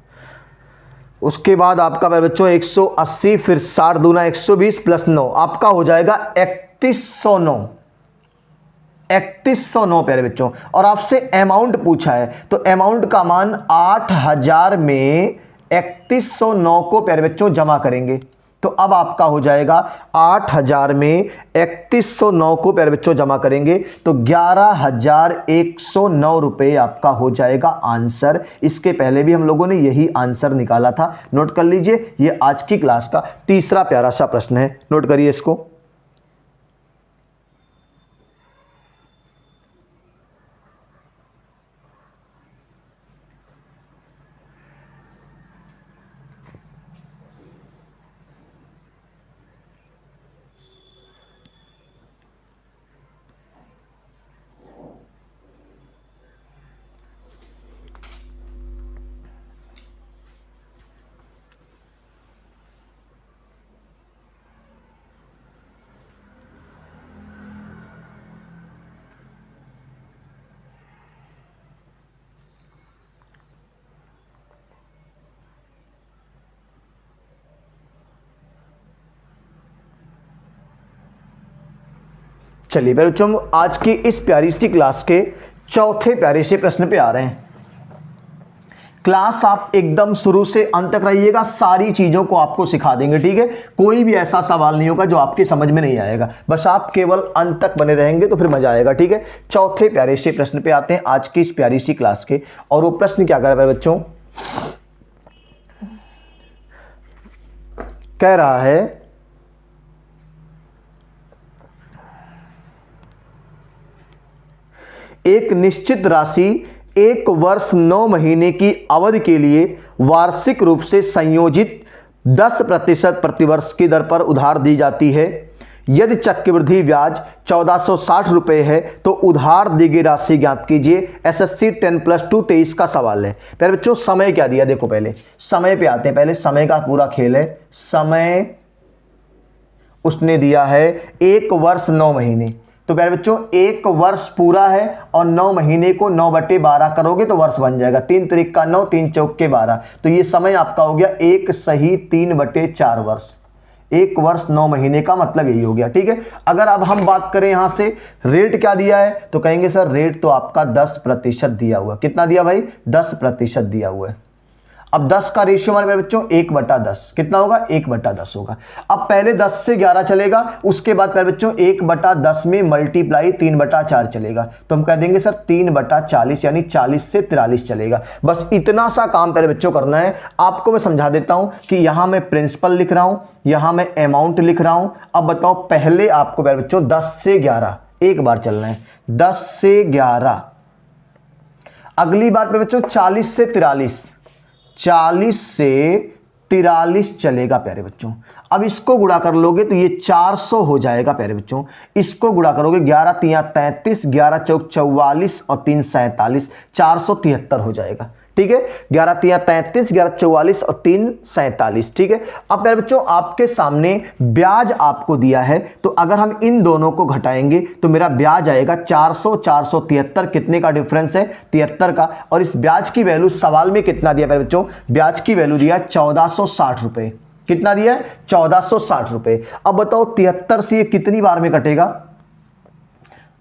उसके बाद आपका बच्चों 180, फिर 60 दूना 120 प्लस 9, आपका हो जाएगा 3109। 3109 प्यारे बच्चों। और आपसे अमाउंट पूछा है तो अमाउंट का मान 8000 में 3109 को प्यारे बच्चों जमा करेंगे तो अब आपका हो जाएगा 8000 में 3109 को प्यारे बच्चों जमा करेंगे तो 11109 रुपये आपका हो जाएगा आंसर। इसके पहले भी हम लोगों ने यही आंसर निकाला था। नोट कर लीजिए, ये आज की क्लास का तीसरा प्यारा सा प्रश्न है, नोट करिए इसको। चलिए बच्चों आज की इस प्यारी सी क्लास के चौथे प्यारे से प्रश्न पे आ रहे हैं। क्लास आप एकदम शुरू से अंत तक रहिएगा, सारी चीजों को आपको सिखा देंगे, ठीक है। कोई भी ऐसा सवाल नहीं होगा जो आपके समझ में नहीं आएगा, बस आप केवल अंत तक बने रहेंगे तो फिर मजा आएगा, ठीक है। चौथे प्यारे से प्रश्न पे आते हैं आज की इस प्यारी सी क्लास के। और वो प्रश्न क्या कर रहा है बच्चों? कह रहा है एक निश्चित राशि 1 वर्ष 9 महीने की अवधि के लिए वार्षिक रूप से संयोजित 10% प्रतिवर्ष की दर पर उधार दी जाती है। यदि चक्रवृद्धि ब्याज 1460 रुपये है तो उधार दी गई राशि ज्ञात कीजिए। एसएससी 10+2 23 का सवाल है। पहले बच्चों समय क्या दिया, देखो पहले समय पे आते हैं। पहले समय का पूरा खेल है। समय उसने दिया है 1 वर्ष 9 महीने, तो प्यारे बच्चों 1 वर्ष पूरा है और 9 महीने को 9/12 करोगे तो वर्ष बन जाएगा। 3 त्रिक का 9, 3 चौक के 12, तो ये समय आपका हो गया 1 सही 3/4 वर्ष। 1 वर्ष 9 महीने का मतलब यही हो गया, ठीक है। अगर अब हम बात करें यहां से रेट क्या दिया है तो कहेंगे सर रेट तो आपका 10% दिया हुआ। कितना दिया भाई? 10% दिया हुआ है। अब 10 का रेशियो हमारे बच्चों 1/10 कितना होगा? 1/10 होगा। अब पहले 10 से 11 चलेगा, उसके बाद मेरे बच्चों 1/10 में मल्टीप्लाई 3/4 चलेगा, तो हम कह देंगे सर 3/40 यानी 40 से 43 चलेगा। बस इतना सा काम मेरे बच्चों करना है। आपको मैं समझा देता हूं कि यहां मैं प्रिंसिपल लिख रहा हूं, यहां मैं अमाउंट लिख रहा हूं। अब बताओ पहले आपको मेरे बच्चों 10 से 11 एक बार चलना है, 10 से 11। अगली बार मेरे बच्चों 40 से 43, 40 से 43 चलेगा प्यारे बच्चों। अब इसको गुणा कर लोगे तो ये 400 हो जाएगा प्यारे बच्चों। इसको गुणा करोगे 11 तिया 33, 11 चौक 44 और 3 47, 473 हो जाएगा, ठीक है। 11 तिया 33, 11 44 और 3 47, ठीक है। अब प्यारे बच्चों आपके सामने ब्याज आपको दिया है, तो अगर हम इन दोनों को घटाएंगे तो मेरा ब्याज आएगा 400, 473, कितने का डिफरेंस है? 73 का। और इस ब्याज की वैल्यू सवाल में कितना दिया प्यारे बच्चों? ब्याज की वैल्यू दिया 1460 रुपए। कितना दिया है? 1460 रुपए। अब बताओ 73 से ये कितनी बार में कटेगा?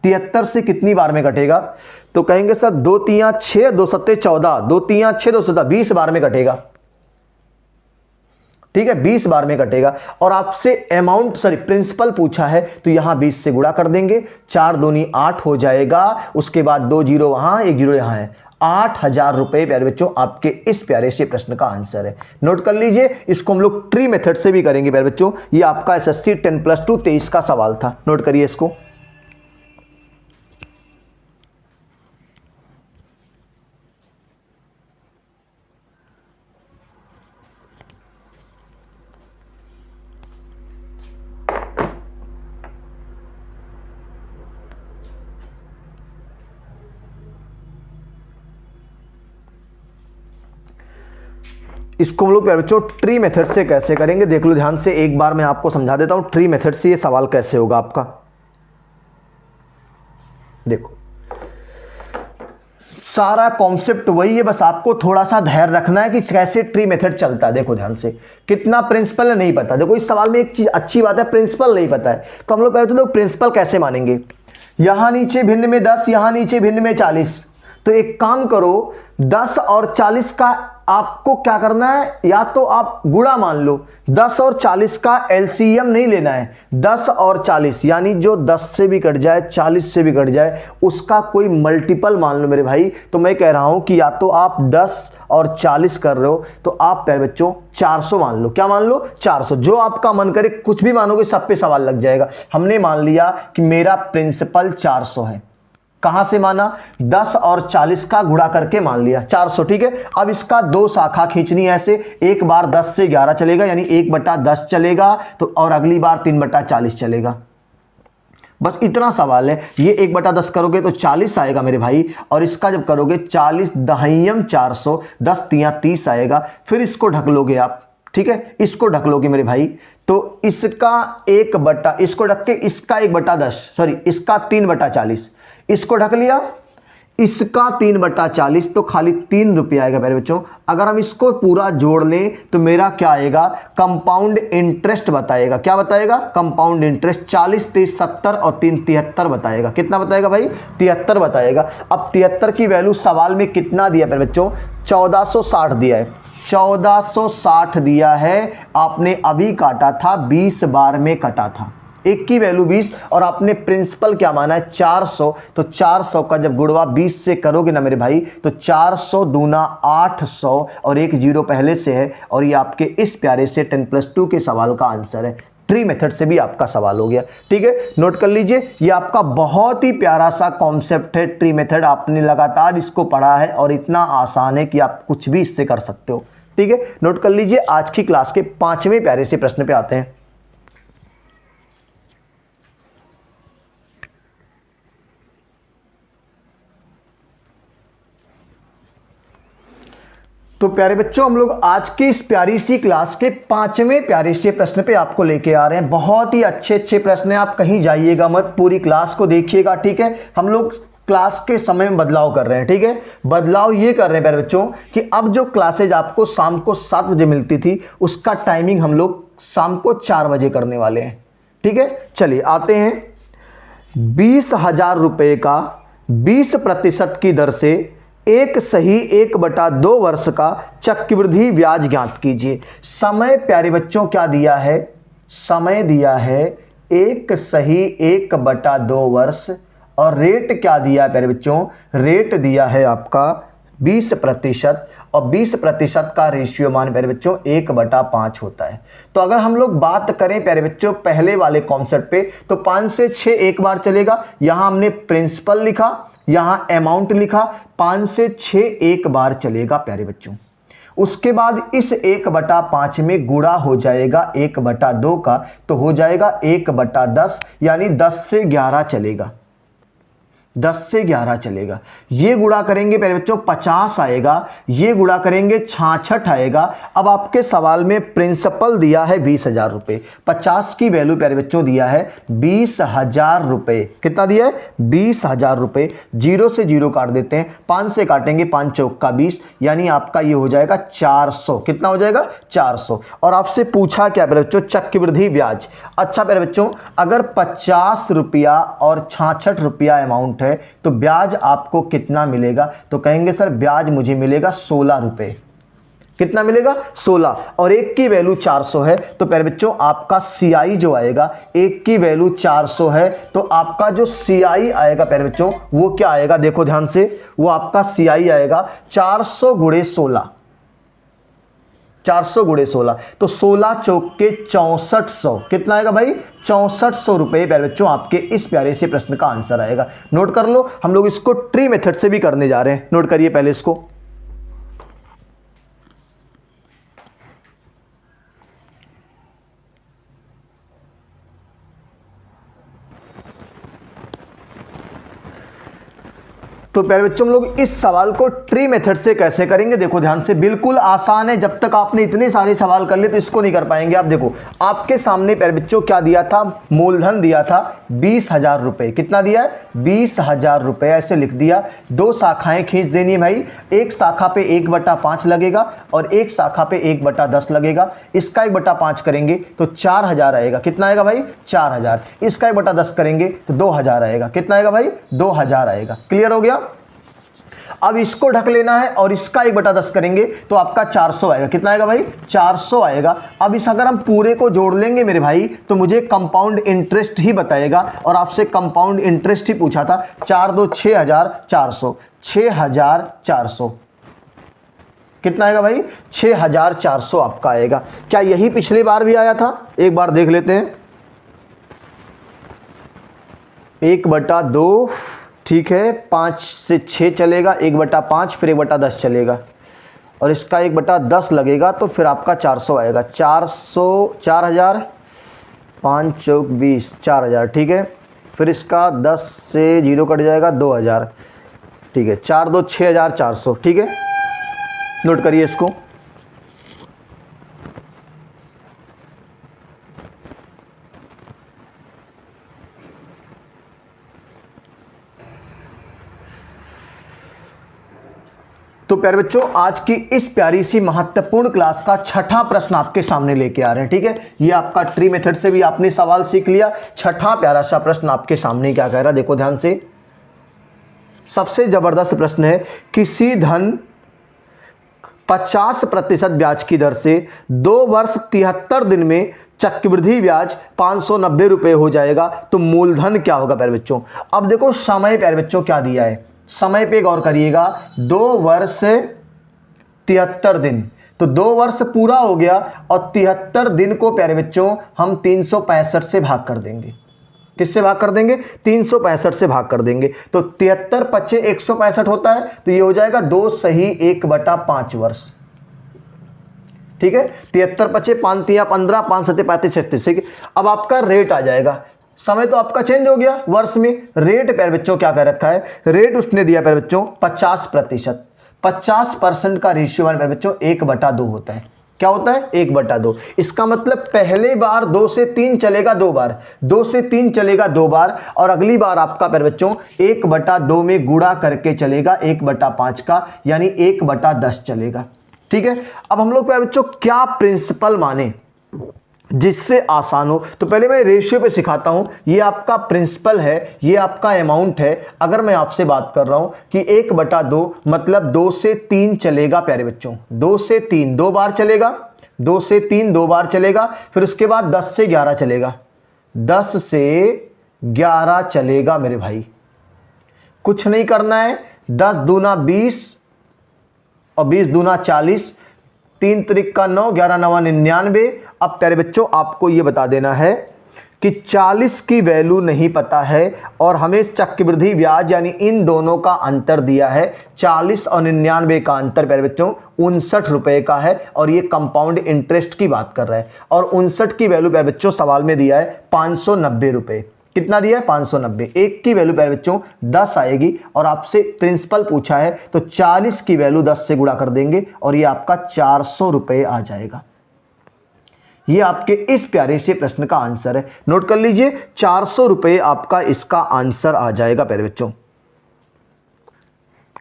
73 से कितनी बार में कटेगा? तो कहेंगे सर 2 3 6 2 7 14, 2 3 6 2 7 20 बार में कटेगा। ठीक है, 20 बार में कटेगा। और आपसे अमाउंट सॉरी प्रिंसिपल पूछा है तो यहां 20 से गुणा कर देंगे, 4 दूनी 8 हो जाएगा, उसके बाद 2 जीरो वहां 1 जीरो यहां है, 8,000 रुपए प्यारे बच्चों आपके इस प्यारे से प्रश्न का आंसर है। नोट कर लीजिए, इसको हम लोग ट्री मेथड से भी करेंगे प्यारे बच्चों। ये आपका एसएससी 10+2 23 का सवाल था, नोट करिए इसको। इसको हम लोग प्यारे बच्चों ट्री मेथड से कैसे करेंगे देख लो ध्यान से, एक बार मैं आपको समझा देता हूं ट्री मेथड से ये सवाल कैसे होगा आपका। देखो सारा कॉन्सेप्ट वही है, बस आपको थोड़ा सा धैर्य रखना है कि कैसे ट्री मेथड चलता है। देखो ध्यान से, कितना प्रिंसिपल है नहीं पता। देखो इस सवाल में एक चीज अच्छी बात है, प्रिंसिपल नहीं पता है, तो हम लोग कहते हैं प्रिंसिपल कैसे मानेंगे। यहां नीचे भिन्न में 10, यहां नीचे भिन्न में 40, तो एक काम करो 10 और 40 का आपको क्या करना है, या तो आप गुणा मान लो, 10 और 40 का एलसीएम नहीं लेना है, 10 और 40 यानी जो 10 से भी कट जाए 40 से भी कट जाए उसका कोई मल्टीपल मान लो मेरे भाई। तो मैं कह रहा हूं कि या तो आप 10 और 40 कर रहे हो तो आप प्यारे बच्चों 400 मान लो। क्या मान लो? 400। जो आपका मन करे कुछ भी मानोगे, सब पे सवाल लग जाएगा। हमने मान लिया कि मेरा प्रिंसिपल 400 है। कहां से माना? 10 और 40 का गुणा करके मान लिया 400। ठीक है, अब इसका 2 शाखा खींचनी है ऐसे, एक बार 10 से 11 चलेगा यानी 1/10 चलेगा, तो और अगली बार 3/40 चलेगा। बस इतना सवाल है। ये 1/10 करोगे तो 40 आएगा मेरे भाई, और इसका जब करोगे 40 दहाइयम 400, 10 तियां 30 आएगा। फिर इसको ढक लोगे आप, ठीक है, इसको ढक लोगे मेरे भाई, तो इसका इसको ढक के इसका 1/10 सॉरी इसका 3/40, इसको ढक लिया, इसका 3/40, तो खाली 3 रुपये आएगा मेरे बच्चों। अगर हम इसको पूरा जोड़ लें तो मेरा क्या आएगा? कंपाउंड इंटरेस्ट बताएगा। क्या बताएगा? Compound interest. 40 3 70 और 3 73 बताएगा। कितना बताएगा भाई? 73 बताएगा। अब 73 की वैल्यू सवाल में कितना दिया मेरे बच्चों? 1460 दिया है। 1460 दिया है, आपने अभी काटा था 20 बार में कटा था। एक की वैल्यू 20 और आपने प्रिंसिपल क्या माना है? 400। तो 400 का जब गुणवा 20 से करोगे ना मेरे भाई, तो 400 दूना 800 और 1 जीरो पहले से है, और ये आपके इस प्यारे से 10+2 के सवाल का आंसर है। ट्री मेथड से भी आपका सवाल हो गया। ठीक है, नोट कर लीजिए, ये आपका बहुत ही प्यारा सा कॉन्सेप्ट है ट्री मेथड। आपने लगातार इसको पढ़ा है और इतना आसान है कि आप कुछ भी इससे कर सकते हो। ठीक है, नोट कर लीजिए। आज की क्लास के 5वें प्यारे से प्रश्न पे आते हैं। तो प्यारे बच्चों, हम लोग आज की इस प्यारी सी क्लास के 5वें प्यारे से प्रश्न पे आपको लेके आ रहे हैं। बहुत ही अच्छे अच्छे प्रश्न हैं, आप कहीं जाइएगा मत, पूरी क्लास को देखिएगा। ठीक है, हम लोग क्लास के समय में बदलाव कर रहे हैं। ठीक है, बदलाव ये कर रहे हैं प्यारे बच्चों कि अब जो क्लासेज आपको शाम को 7 बजे मिलती थी, उसका टाइमिंग हम लोग शाम को 4 बजे करने वाले हैं। ठीक है, चलिए आते हैं। 20,000 रुपये का 20% की दर से एक सही 1/2 वर्ष का चक्रवृद्धि ब्याज ज्ञात कीजिए। समय प्यारे बच्चों क्या दिया है? समय दिया है एक सही 1/2 वर्ष, और रेट क्या दिया है प्यारे बच्चों? रेट दिया है आपका 20%, और 20% का रेशियो मान प्यारे बच्चों 1/5 होता है। तो अगर हम लोग बात करें प्यारे बच्चों पहले वाले कॉन्सेप्ट पे, तो 5 से 6 एक बार चलेगा। यहां हमने प्रिंसिपल लिखा, यहां अमाउंट लिखा, 5 से 6 एक बार चलेगा प्यारे बच्चों। उसके बाद इस 1/5 में गुणा हो जाएगा 1/2 का, तो हो जाएगा 1/10, यानी 10 से 11 चलेगा। 10 से 11 चलेगा। ये गुणा करेंगे प्यारे बच्चों 50 आएगा, ये गुणा करेंगे 66 आएगा। अब आपके सवाल में प्रिंसिपल दिया है 20,000 रुपये, 50 की वैल्यू प्यारे बच्चों दिया है 20,000 रुपये। कितना दिया है? 20,000 रुपये। 0 से 0 काट देते हैं, 5 से काटेंगे 5 चौका 20, यानी आपका ये हो जाएगा 400। कितना हो जाएगा? 400। और आपसे पूछा क्या प्यारे बच्चों? चक्रवृद्धि ब्याज। अच्छा प्यारे बच्चों, अगर 50 रुपया और 66 रुपया अमाउंट अमाउंट है तो ब्याज आपको कितना मिलेगा? तो कहेंगे सर ब्याज मुझे मिलेगा 16 रुपए। कितना मिलेगा? 16। और एक की वैल्यू 400 है तो प्यारे बच्चों आपका CI जो आएगा, एक की वैल्यू 400 है तो आपका जो CI आएगा प्यारे बच्चों वो क्या आएगा? देखो ध्यान से, वो आपका CI आएगा 400 गुणे 16, 400 गुणे 16 तो 16 चौक के 6400। कितना आएगा भाई? 6400 रुपए प्यारे बच्चों आपके इस प्यारे से प्रश्न का आंसर आएगा। नोट कर लो, हम लोग इसको ट्री मेथड से भी करने जा रहे हैं। नोट करिए पहले इसको। तो प्यारे बच्चों हम लोग इस सवाल को ट्री मेथड से कैसे करेंगे? देखो ध्यान से, बिल्कुल आसान है। जब तक आपने इतने सारे सवाल कर लिए तो इसको नहीं कर पाएंगे आप। देखो आपके सामने प्यारे बच्चों क्या दिया था? मूलधन दिया था 20,000 रुपए। कितना दिया है? 20,000 रुपए। ऐसे लिख दिया। दो शाखाएं खींच देनी है भाई, एक शाखा पे 1/5 लगेगा और एक शाखा पे 1/10 लगेगा। इसका 1/5 करेंगे तो 4,000 आएगा। कितना आएगा भाई? 4,000। इसका 1/10 करेंगे तो 2,000 आएगा। कितना आएगा भाई? 2,000 आएगा। क्लियर हो गया? अब इसको ढक लेना है और इसका 1/10 करेंगे तो आपका 400 आएगा। कितना आएगा भाई? 400 आएगा। अब इस अगर हम पूरे को जोड़ लेंगे मेरे भाई तो मुझे कंपाउंड इंटरेस्ट ही बताएगा और आपसे कंपाउंड इंटरेस्ट ही पूछा था। 4 2 6,400, 6,400। कितना आएगा भाई? 6,400 आपका आएगा। क्या यही पिछली बार भी आया था? एक बार देख लेते हैं। 1/2, ठीक है, 5 से 6 चलेगा, 1/5 फिर 1/10 चलेगा और इसका 1/10 लगेगा तो फिर आपका 400 आएगा। 400, 4,000, 5 चौक 20, 4,000। ठीक है, फिर इसका 10 से 0 कट जाएगा, 2,000। ठीक है, 4 2 6,400। ठीक है, नोट करिए इसको। तो प्यारे बच्चों आज की इस प्यारी सी महत्वपूर्ण क्लास का छठा प्रश्न आपके सामने लेके आ रहे हैं। ठीक है, ये आपका ट्री मेथड से भी आपने सवाल सीख लिया। छठा प्यारा सा प्रश्न आपके सामने क्या कह रहा है? देखो ध्यान से, सबसे जबरदस्त प्रश्न है। किसी धन 50% ब्याज की दर से 2 वर्ष 73 दिन में चक्रवृद्धि ब्याज 590 रुपए हो जाएगा तो मूलधन क्या होगा प्यारे बच्चों? अब देखो समय प्यारे बच्चों क्या दिया है, समय पे गौर करिएगा। 2 वर्ष 73 दिन, तो 2 वर्ष पूरा हो गया और 73 दिन को प्यारे बच्चों हम 365 से भाग कर देंगे। किससे भाग कर देंगे? 365 से भाग कर देंगे। तो 73 पच्चे 165 होता है तो ये हो जाएगा 2 सही 1/5 वर्ष। ठीक है, 73 पच्चे 5 3 15, 5 7 35 36। ठीक है, अब आपका रेट आ जाएगा। समय तो आपका चेंज हो गया वर्ष में। रेट प्यारे बच्चों क्या कर रखा है? रेट उसने दिया प्यारे बच्चों 50%। 50% का रेशियो प्यारे बच्चों 1/2 होता है। क्या होता है? 1/2। इसका मतलब पहले बार 2 से 3 चलेगा 2 बार, 2 से 3 चलेगा 2 बार और अगली बार आपका प्यारे बच्चों 1/2 में गुणा करके चलेगा 1/5 का, यानी 1/10 चलेगा। ठीक है, अब हम लोग प्यारे बच्चों क्या प्रिंसिपल माने जिससे आसान हो? तो पहले मैं रेशियो पे सिखाता हूं। ये आपका प्रिंसिपल है, ये आपका अमाउंट है। अगर मैं आपसे बात कर रहा हूं कि 1/2 मतलब 2 से 3 चलेगा प्यारे बच्चों, 2 से 3 2 बार चलेगा, 2 से 3 2 बार चलेगा, फिर उसके बाद 10 से 11 चलेगा, 10 से 11 चलेगा मेरे भाई। कुछ नहीं करना है, 10 दूना 20 और 20 दूना 40, 3 त्रिक का 9, 11 9 99। अब प्यारे बच्चों आपको यह बता देना है कि 40 की वैल्यू नहीं पता है और हमें चक्रवृद्धि ब्याज यानी इन दोनों का अंतर दिया है। 40 और 99 का अंतर प्यारे बच्चों 59 रुपए का है और ये कंपाउंड इंटरेस्ट की बात कर रहा है। और 59 की वैल्यू प्यारे बच्चों सवाल में दिया है 590 रुपए। कितना दिया है? 590। एक की वैल्यू प्यारे बच्चों 10 आएगी और आपसे प्रिंसिपल पूछा है तो 40 की वैल्यू 10 से गुणा कर देंगे और ये आपका 400 रुपए आ जाएगा। ये आपके इस प्यारे से प्रश्न का आंसर है। नोट कर लीजिए, 400 रुपए आपका इसका आंसर आ जाएगा प्यारे बच्चों।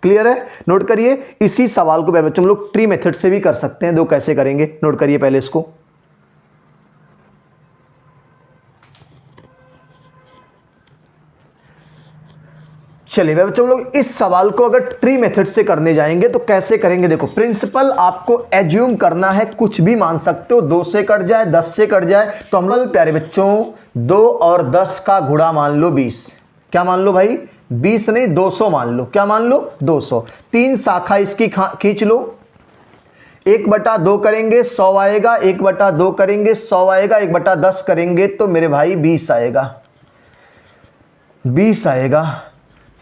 क्लियर है? नोट करिए। इसी सवाल को प्यारे बच्चों हम लोग ट्री मेथड से भी कर सकते हैं। दो कैसे करेंगे नोट करिए पहले इसको। चलिए बच्चों, हम लोग इस सवाल को अगर ट्री मेथड से करने जाएंगे तो कैसे करेंगे। देखो प्रिंसिपल आपको एज्यूम करना है, कुछ भी मान सकते हो, 2 से कट जाए, 10 से कट जाए, तो हम लोग प्यारे बच्चों 2 और 10 का गुणा मान लो 20। क्या मान लो भाई? 20 नहीं 200 मान लो। क्या मान लो? 200। 3 शाखा इसकी खींच लो, 1/2 करेंगे 100 आएगा, 1/2 करेंगे 100 आएगा, 1/10 करेंगे तो मेरे भाई 20 आएगा, 20 आएगा।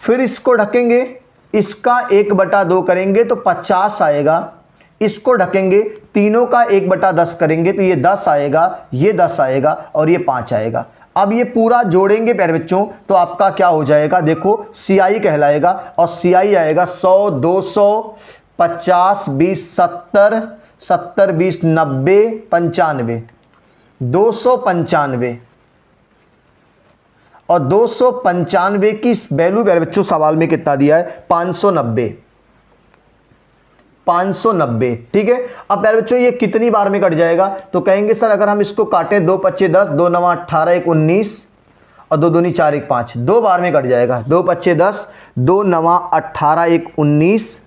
फिर इसको ढकेंगे, इसका 1/2 करेंगे तो 50 आएगा, इसको ढकेंगे, तीनों का 1/10 करेंगे तो ये 10 आएगा, ये 10 आएगा और ये 5 आएगा। अब ये पूरा जोड़ेंगे प्यारे बच्चों तो आपका क्या हो जाएगा, देखो CI कहलाएगा और CI आएगा 100, 200, 50, 20, 70, 70, 20, 90, 95, 295 और 295 की वैल्यू प्यारे बच्चों सवाल में कितना दिया है? 590, 590। ठीक है। अब प्यारे बच्चों ये कितनी बार में कट जाएगा? तो कहेंगे सर अगर हम इसको काटें 2 5 10, 2 9 18, 1 19 और 2 दूनी 4 1 5, 2 बार में कट जाएगा। 2 5 10, 2 9 18, 1 19,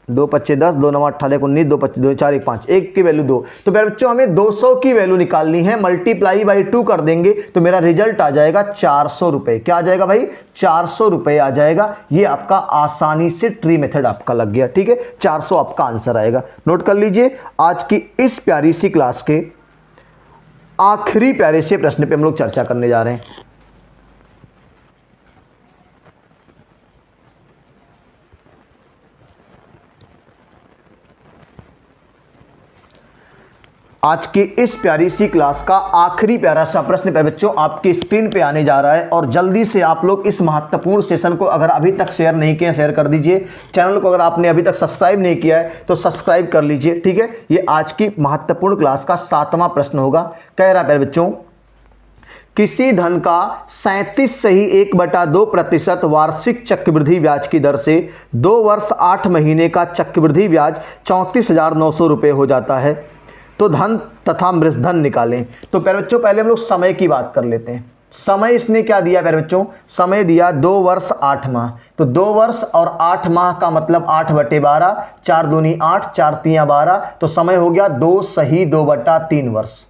2 5 10, 2 9 18, 1 19, 2 5 2 4 1 5, 1 की वैल्यू 2। तो प्यारे बच्चों हमें 200 की वैल्यू निकालनी है, मल्टीप्लाई बाई 2 कर देंगे तो मेरा रिजल्ट आ जाएगा 400 रुपए। क्या आ जाएगा भाई? 400 रुपए आ जाएगा। ये आपका आसानी से ट्री मेथड आपका लग गया। ठीक है, 400 आपका आंसर आएगा। नोट कर लीजिए, आज की इस प्यारी सी क्लास के आखिरी प्यारे से प्रश्न पे हम लोग चर्चा करने जा रहे हैं। आज की इस प्यारी सी क्लास का आखिरी प्यारा सा प्रश्न पे बच्चों आपकी स्क्रीन पे आने जा रहा है और जल्दी से आप लोग इस महत्वपूर्ण सेशन को अगर अभी तक शेयर नहीं किए शेयर कर दीजिए। चैनल को अगर आपने अभी तक सब्सक्राइब नहीं किया है तो सब्सक्राइब कर लीजिए। ठीक है, ये आज की महत्वपूर्ण क्लास का 7वां प्रश्न होगा। कह रहा है प्यारे बच्चों, किसी धन का 37.1/2% वार्षिक चक्रवृद्धि ब्याज की दर से 2 वर्ष 8 महीने का चक्रवृद्धि ब्याज 34,900 रुपये हो जाता है, तो धन तथा मृतधन निकालें। तो प्यारे बच्चों पहले हम लोग समय की बात कर लेते हैं। समय इसने क्या दिया प्यारे बच्चों? समय दिया 2 वर्ष 8 माह। तो 2 वर्ष और 8 माह का मतलब 8/12, 4 दूनी 8, 4 तियां 12, तो समय हो गया 2 सही 2/3 वर्ष।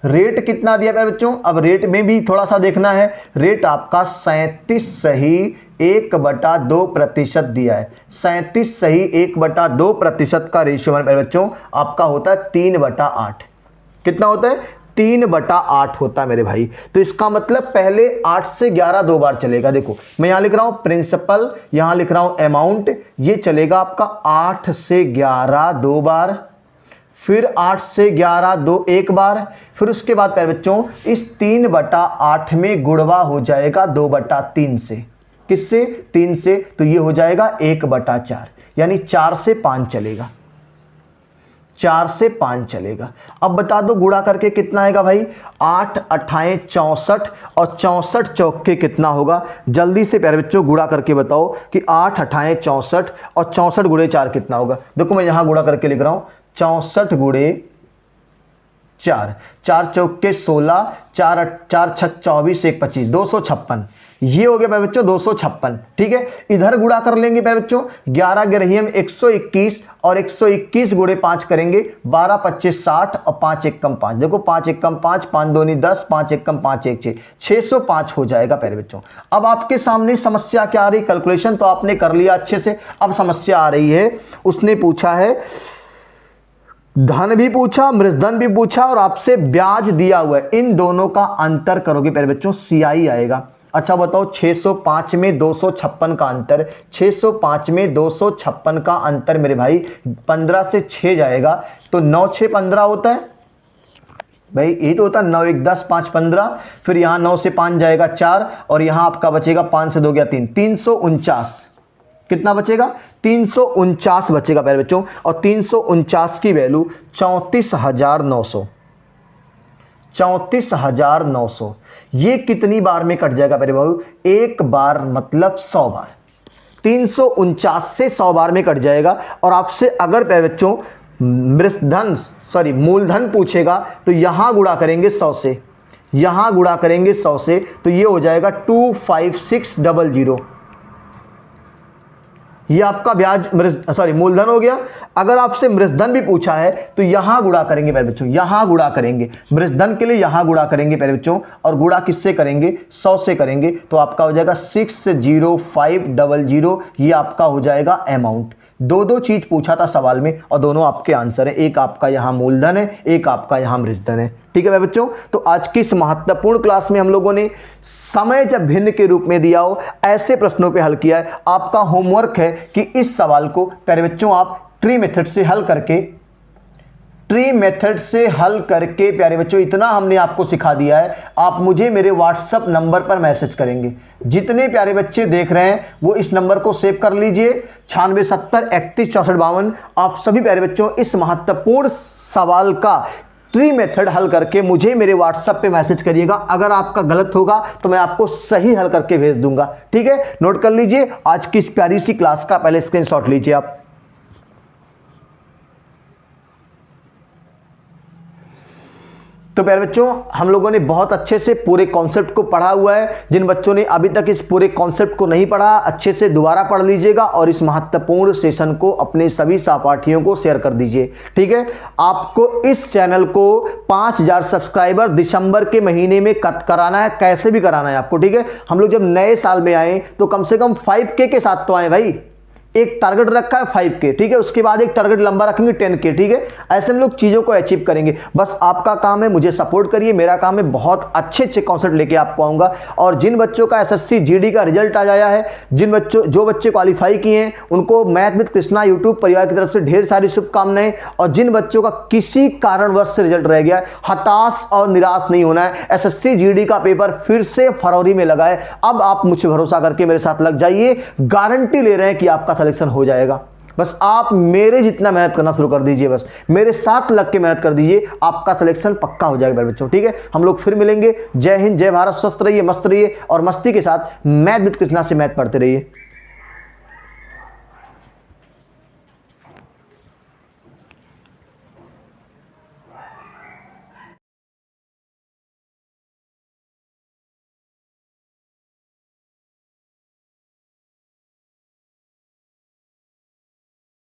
रेट कितना दिया प्यारे बच्चों? अब रेट में भी थोड़ा सा देखना है। रेट आपका 37 सही 1/2% दिया है। 37 सही 1/2% का रेशियो प्यारे बच्चों आपका होता है 3/8। कितना होता है? 3/8 होता है मेरे भाई। तो इसका मतलब पहले 8 से 11 2 बार चलेगा। देखो मैं यहां लिख रहा हूं प्रिंसिपल, यहां लिख रहा हूं अमाउंट, ये चलेगा आपका 8 से 11 2 बार, फिर 8 से 11 2 1 बार, फिर उसके बाद प्यारे बच्चों इस 3/8 में गुणवा हो जाएगा 2/3 से। किससे? 3 से। तो ये हो जाएगा 1/4, यानी 4 से 5 चलेगा, 4 से 5 चलेगा। अब बता दो गुणा करके कितना आएगा भाई? 8 8 64 और 64 चौके कितना होगा? जल्दी से प्यारे बच्चों गुणा करके बताओ कि 8 8 64 और 64 गुणे 4 कितना होगा। देखो मैं यहां गुणा करके लिख रहा हूं 64 गुणे 4, 4 चौके 16, 4 4 6 24, 1 25, 256। ये हो गया प्यारे बच्चों 256। ठीक है, इधर गुणा कर लेंगे प्यारे बच्चों 11 ग्रहियम 121 और 121 गुणे 5 करेंगे 12 25 60 और 5 1 कम 5। देखो 5 1 कम 5, 5 दूनी 10, 5 1 कम 5 1 6, 605 हो जाएगा प्यारे बच्चों। अब आपके सामने समस्या क्या आ रही? कैलकुलेशन तो आपने कर लिया अच्छे से। अब समस्या आ रही है, उसने पूछा है धन भी पूछा, मृतधन भी पूछा और आपसे ब्याज दिया हुआ है। इन दोनों का अंतर करोगे प्यारे बच्चों, CI आएगा। अच्छा बताओ 605 में 256 का अंतर, 605 में 256 का अंतर मेरे भाई 15 से 6 जाएगा तो 9 6 15 होता है भाई, यही तो होता है 9 1 10 5 15। फिर यहाँ 9 से 5 जाएगा 4 और यहाँ आपका बचेगा 5 से 2 गया 3, 349। कितना बचेगा? 349 बचेगा प्यारे बच्चों। और 349 की वैल्यू 34,900, 34,900। ये कितनी बार में कट जाएगा प्यारे भाई? एक बार मतलब 100 बार। 349 से 100 बार में कट जाएगा। और आपसे अगर प्यारे बच्चों मूलधन पूछेगा तो यहां गुणा करेंगे 100 से। यहाँ गुणा करेंगे 100 से तो ये हो जाएगा 25600। ये आपका ब्याज मूलधन हो गया। अगर आपसे मृतधन भी पूछा है तो यहां गुणा करेंगे प्यारे बच्चों, यहां गुणा करेंगे मृतधन के लिए, यहां गुणा करेंगे प्यारे बच्चों। और गुणा किससे करेंगे? 100 से करेंगे तो आपका हो जाएगा 60500। ये आपका हो जाएगा अमाउंट। दो चीज पूछा था सवाल में और दोनों आपके आंसर है। एक आपका यहां मूलधन है, एक आपका यहां मृतधन है। ठीक है भाई बच्चों, तो आज की इस महत्वपूर्ण क्लास में हम लोगों ने समय जब भिन्न के रूप में दिया हो ऐसे प्रश्नों पे हल किया है। आपका होमवर्क है कि इस सवाल को प्यारे बच्चों आप ट्री मेथड से हल करके प्यारे बच्चों इतना हमने आपको सिखा दिया है। आप मुझे मेरे व्हाट्सएप नंबर पर मैसेज करेंगे। जितने प्यारे बच्चे देख रहे हैं वो इस नंबर को सेव कर लीजिए, 9670316452। आप सभी प्यारे बच्चों इस महत्वपूर्ण सवाल का ट्री मेथड हल करके मुझे मेरे व्हाट्सएप पे मैसेज करिएगा। अगर आपका गलत होगा तो मैं आपको सही हल करके भेज दूंगा। ठीक है, नोट कर लीजिए आज की इस प्यारी सी क्लास का पहले स्क्रीनशॉट लीजिए आप। तो प्यारे बच्चों हम लोगों ने बहुत अच्छे से पूरे कॉन्सेप्ट को पढ़ा हुआ है। जिन बच्चों ने अभी तक इस पूरे कॉन्सेप्ट को नहीं पढ़ा अच्छे से दोबारा पढ़ लीजिएगा और इस महत्वपूर्ण सेशन को अपने सभी सहपाठियों को शेयर कर दीजिए। ठीक है, आपको इस चैनल को 5000 सब्सक्राइबर दिसंबर के महीने में कराना है, कैसे भी कराना है आपको। ठीक है, हम लोग जब नए साल में आए तो कम से कम 5K के साथ तो आए भाई। एक टारगेट रखा है 5K, ठीक है, उसके बाद एक टारगेट लंबा रखेंगे 10K। ठीक है, ऐसे हम लोग चीज़ों को अचीव करेंगे। बस आपका काम है मुझे सपोर्ट करिए, मेरा काम है बहुत अच्छे कॉन्सेप्ट लेके आपको आऊँगा। और जिन बच्चों का SSC GD का रिजल्ट आ जाया है, जो बच्चे क्वालिफाई किए हैं उनको मैथ विद कृष्णा यूट्यूब परिवार की तरफ से ढेर सारी शुभकामनाएं। और जिन बच्चों का किसी कारणवश से रिजल्ट रह गया है, हताश और निराश नहीं होना है। SSC GD का पेपर फिर से फरवरी में लगा है। अब आप मुझे भरोसा करके मेरे साथ लग जाइए, गारंटी ले रहे हैं कि आपका सिलेक्शन हो जाएगा। बस आप मेरे जितना मेहनत करना शुरू कर दीजिए, बस मेरे साथ लग के मेहनत कर दीजिए, आपका सिलेक्शन पक्का हो जाएगा बच्चों। ठीक है, हम लोग फिर मिलेंगे। जय हिंद, जय भारत, स्वस्थ रहिए, मस्त रहिए और मस्ती के साथ मैथ विद कृष्णा से मैथ पढ़ते रहिए।